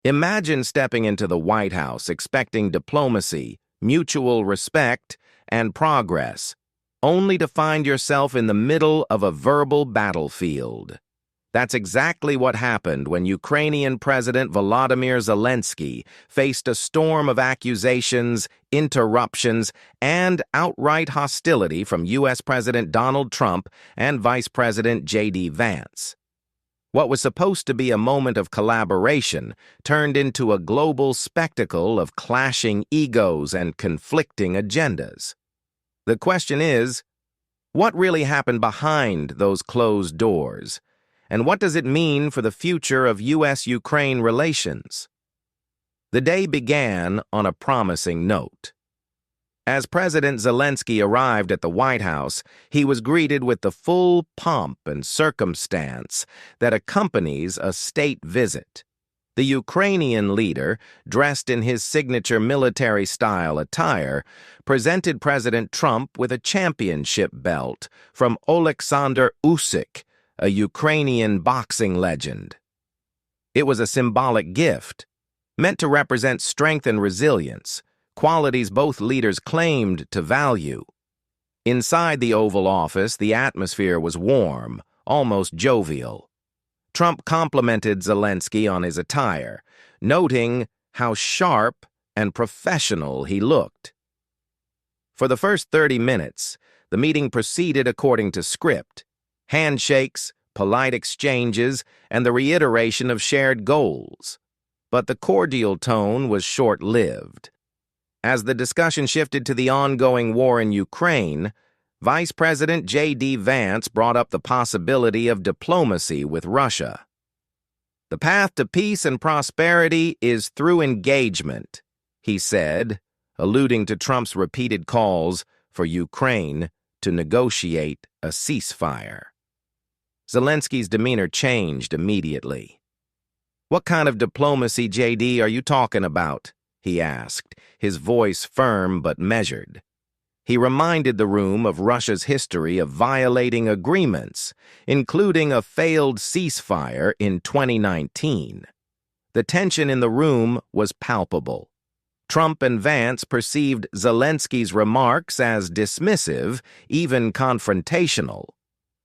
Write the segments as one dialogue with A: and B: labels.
A: Imagine stepping into the White House expecting diplomacy, mutual respect, and progress, only to find yourself in the middle of a verbal battlefield. That's exactly what happened when Ukrainian President Volodymyr Zelensky faced a storm of accusations, interruptions, and outright hostility from U.S. President Donald Trump and Vice President JD Vance. What was supposed to be a moment of collaboration turned into a global spectacle of clashing egos and conflicting agendas. The question is, what really happened behind those closed doors? And what does it mean for the future of U.S.-Ukraine relations? The day began on a promising note. As President Zelensky arrived at the White House, he was greeted with the full pomp and circumstance that accompanies a state visit. The Ukrainian leader, dressed in his signature military-style attire, presented President Trump with a championship belt from Oleksandr Usyk, a Ukrainian boxing legend. It was a symbolic gift, meant to represent strength and resilience, qualities both leaders claimed to value. Inside the Oval Office, the atmosphere was warm, almost jovial. Trump complimented Zelensky on his attire, noting how sharp and professional he looked. For the first 30 minutes, the meeting proceeded according to script. Handshakes, polite exchanges, and the reiteration of shared goals. But the cordial tone was short-lived. As the discussion shifted to the ongoing war in Ukraine, Vice President JD Vance brought up the possibility of diplomacy with Russia. "The path to peace and prosperity is through engagement," he said, alluding to Trump's repeated calls for Ukraine to negotiate a ceasefire. Zelensky's demeanor changed immediately. "What kind of diplomacy, JD, are you talking about?" he asked, his voice firm but measured. He reminded the room of Russia's history of violating agreements, including a failed ceasefire in 2019. The tension in the room was palpable. Trump and Vance perceived Zelensky's remarks as dismissive, even confrontational.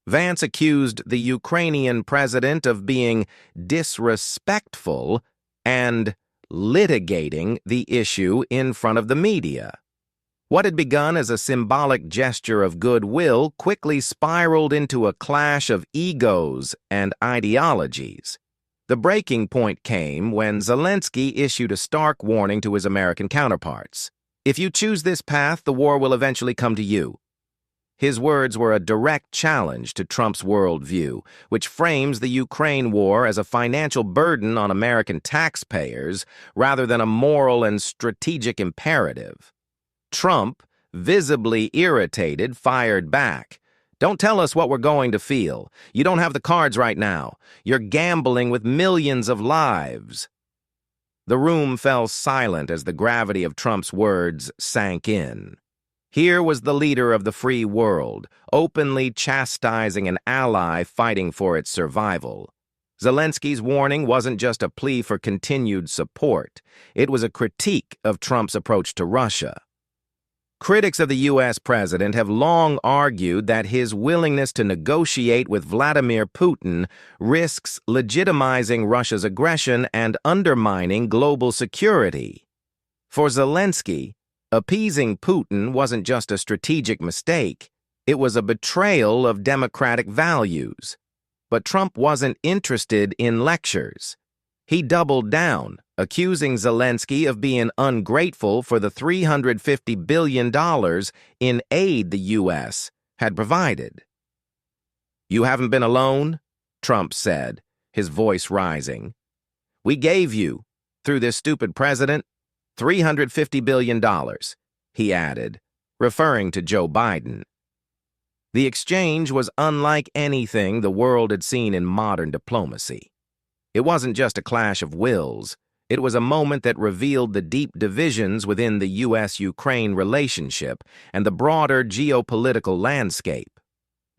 A: Vance accused the Ukrainian president of being disrespectful and litigating the issue in front of the media. What had begun as a symbolic gesture of goodwill quickly spiraled into a clash of egos and ideologies. The breaking point came when Zelensky issued a stark warning to his American counterparts. "If you choose this path, the war will eventually come to you." His words were a direct challenge to Trump's worldview, which frames the Ukraine war as a financial burden on American taxpayers rather than a moral and strategic imperative. Trump, visibly irritated, fired back. "Don't tell us what we're going to feel. You don't have the cards right now. You're gambling with millions of lives." The room fell silent as the gravity of Trump's words sank in. Here was the leader of the free world, openly chastising an ally fighting for its survival. Zelensky's warning wasn't just a plea for continued support. It was a critique of Trump's approach to Russia. Critics of the U.S. president have long argued that his willingness to negotiate with Vladimir Putin risks legitimizing Russia's aggression and undermining global security. For Zelensky, appeasing Putin wasn't just a strategic mistake, it was a betrayal of democratic values. But Trump wasn't interested in lectures. He doubled down, accusing Zelensky of being ungrateful for the $350 billion in aid the U.S. had provided. "You haven't been alone," Trump said, his voice rising. "We gave you, through this stupid president, $350 billion, he added, referring to Joe Biden. The exchange was unlike anything the world had seen in modern diplomacy. It wasn't just a clash of wills. It was a moment that revealed the deep divisions within the U.S.-Ukraine relationship and the broader geopolitical landscape.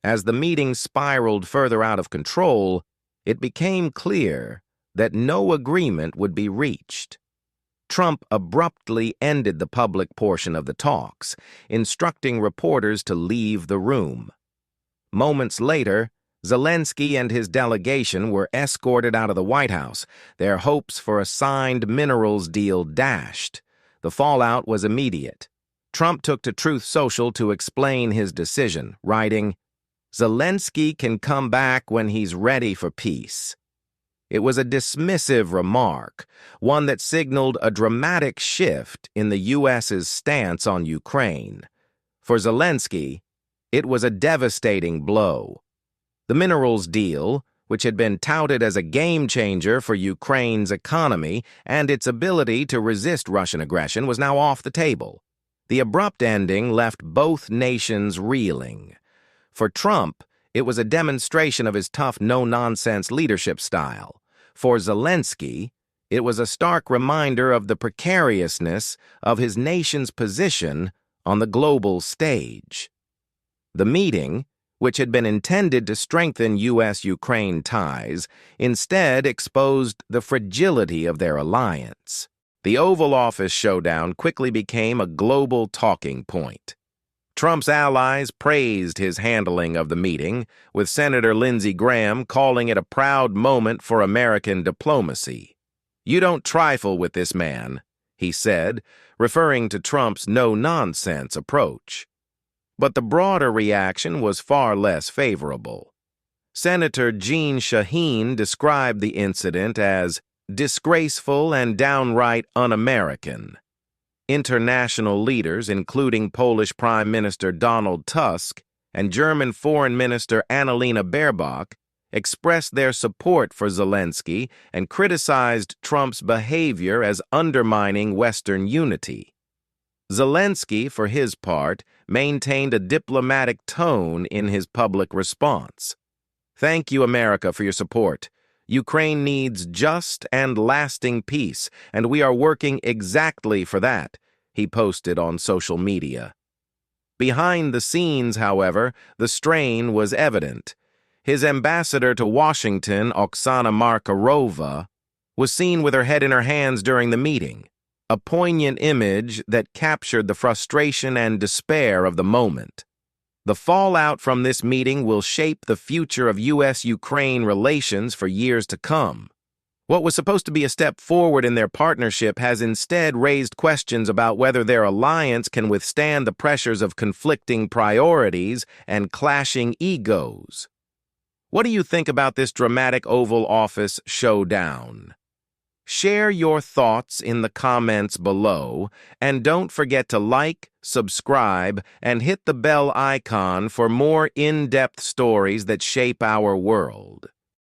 A: As the meeting spiraled further out of control, it became clear that no agreement would be reached. Trump abruptly ended the public portion of the talks, instructing reporters to leave the room. Moments later, Zelensky and his delegation were escorted out of the White House, their hopes for a signed minerals deal dashed. The fallout was immediate. Trump took to Truth Social to explain his decision, writing, "Zelensky can come back when he's ready for peace." It was a dismissive remark, one that signaled a dramatic shift in the U.S.'s stance on Ukraine. For Zelensky, it was a devastating blow. The minerals deal, which had been touted as a game-changer for Ukraine's economy and its ability to resist Russian aggression, was now off the table. The abrupt ending left both nations reeling. For Trump, it was a demonstration of his tough, no-nonsense leadership style. For Zelensky, it was a stark reminder of the precariousness of his nation's position on the global stage. The meeting, which had been intended to strengthen U.S. Ukraine ties, instead exposed the fragility of their alliance. The Oval Office showdown quickly became a global talking point. Trump's allies praised his handling of the meeting, with Senator Lindsey Graham calling it a proud moment for American diplomacy. "You don't trifle with this man," he said, referring to Trump's no-nonsense approach. But the broader reaction was far less favorable. Senator Jeanne Shaheen described the incident as disgraceful and downright un-American. International leaders, including Polish Prime Minister Donald Tusk and German Foreign Minister Annalena Baerbock, expressed their support for Zelensky and criticized Trump's behavior as undermining Western unity. Zelensky, for his part, maintained a diplomatic tone in his public response. "Thank you, America, for your support. Ukraine needs just and lasting peace, and we are working exactly for that," he posted on social media. Behind the scenes, however, the strain was evident. His ambassador to Washington, Oksana Markarova, was seen with her head in her hands during the meeting, a poignant image that captured the frustration and despair of the moment. The fallout from this meeting will shape the future of U.S.-Ukraine relations for years to come. What was supposed to be a step forward in their partnership has instead raised questions about whether their alliance can withstand the pressures of conflicting priorities and clashing egos. What do you think about this dramatic Oval Office showdown? Share your thoughts in the comments below, and don't forget to like, subscribe, and hit the bell icon for more in-depth stories that shape our world.